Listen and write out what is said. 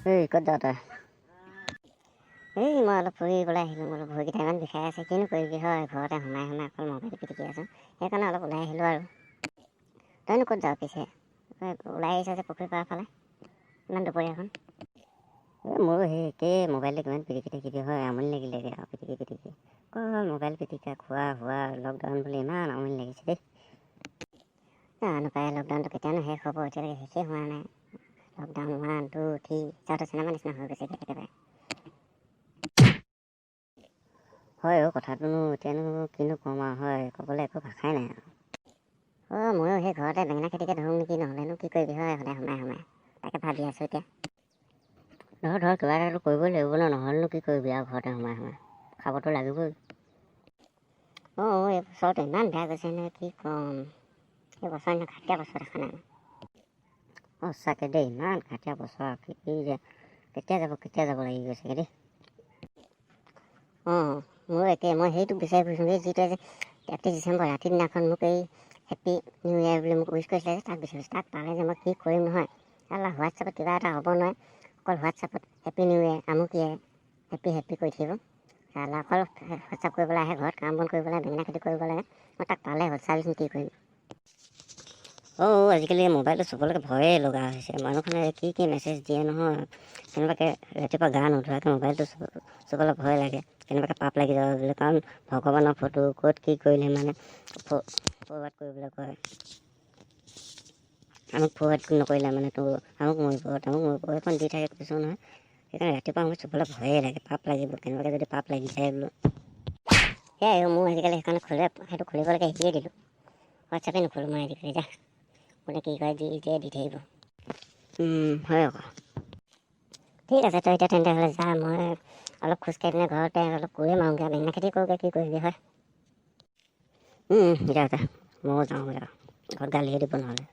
এই ক'ত যাৱ তই? এই মই অলপ ফুৰিবলৈ আহিলোঁ, বোলো ভৰিকেইটা ইমান বিষাই আছে, কিনো কৰিবি হয়, ঘৰতে সোমাই অকল মোবাইল পিটিকি আছোঁ, সেইকাৰণে অলপ ওলাই আহিলোঁ আৰু। তইনো ক'ত যাৱ পিছে? ওলাই আহিছ যে পুখুৰী পাৰৰ ফালে ইমান দুপৰীয়াখন? এই মোৰো সেই একেই, মোবাইলটো কিমান পিটিকি থাকিবি হয়, আমনি লাগিলেগৈ আৰু পিটিকি অকল মোবাইল পিটিকা খোৱা হোৱা, লকডাউন বুলি ইমান আমনি লাগিছে দেই। জানো পাই লকডাউনটো কেতিয়ানো শেষ হ'ব, এতিয়ালৈকে শেষেই হোৱা নাই। লকডাউন 1, 2, 3 চাওঁতে চিনেমা নিচিনা হৈ গৈছে একেবাৰে। হয় কথাটোনো এতিয়ানো কিনো ক'ম আৰু, হয় ক'বলৈ একো ভাষাই নাই আৰু। ময়ো সেই ঘৰতে বেঙেনা খেতিকে ধৰোঁ নেকি, নহ'লেনো কি কৰিবি হয়, সদায় সোমাই তাকে ভাবি আছোঁ এতিয়া। ধৰ কিবা এটাতো কৰিবই লাগিব ন, নহ'লেনো কি কৰিবি আৰু ঘৰতে সোমাই খাবতো লাগিবই। এই বছৰটো ইমান বেয়া গৈছে নহয়, কি ক'ম। এই বছৰ ইমান ঘাটিয়া বছৰ দেখা নাই। সঁচাকৈ দেই, ইমান ঘাটিয়া বছৰ, কি যে কেতিয়া যাব লাগি গৈছেগৈ দেই। মোৰো একে, মই সেইটো বিচাৰি ফুৰিছোঁ, এই যিটোৱে যে 31 ডিচেম্বৰ ৰাতিৰ দিনাখন মোক এই হেপ্পী নিউ ইয়েৰ বুলি মোক উইচ কৰিছিলে যে, তাক বিচাৰিছোঁ। তাক পালে যে মই কি কৰিম নহয়, হোৱাটছআপত কিবা এটা হ'ব নহয়, অকল হোৱাটছআপত হেপ্পী নিউ ইয়েৰ আমুকীয়ে হেপ্পী কৰি থাকিব। অকল হোৱাটছআপ কৰিবলৈ আহে, ঘৰত কাম বন কৰিবলৈ, বেঙেনা খেতি কৰিব লাগে। মই তাক পালে হ'ল, চাবিচোন কি কৰিম। আজিকালি মোবাইলটো চবলৈকে ভয়ে লগা হৈছে, মানুহখনে কি মেছেজ দিয়ে নহয়, কেনেবাকৈ ৰাতিপুৱা গা নোধোৱাকৈ মোবাইলটো চুবলৈ ভয় লাগে, কেনেবাকৈ পাপ লাগি যাব বুলি। কাৰণ ভগৱানৰ ফটো ক'ত কি কৰিলে মানে ফৰৱাৰ্ড কৰিবলৈ কয়, আমুক ফৰৱাৰ্ড নকৰিলে মানে তোৰ আমুক মৰিব এইখন দি থাকে কৈছোঁ নহয়। সেইকাৰণে ৰাতিপুৱা সময়ত চুবলৈ ভয়ে লাগে, পাপ লাগিব, কেনেবাকৈ যদি পাপ লাগি যায় বোলো। সেয়াই মোৰ আজিকালি সেইকাৰণে সেইটো খুলিবলৈকে শিকিয়ে দিলোঁ। হোৱাটছআপে নোখোলোঁ মই আজিকালি, যা কোনে কি কৰে দি থাকিব। হয় আকৌ। ঠিক আছে, তই এতিয়া তেন্তে হ'লে যা, মই অলপ খোজকাঢ়ি পিনে ঘৰতে অলপ কৰিম আৰু, বেঙেনা খেতি কৰোঁগৈ, কি কৰিবি হয়। যা ময়ো যাওঁ, ঘৰত গালিহে দিব নহ'লে।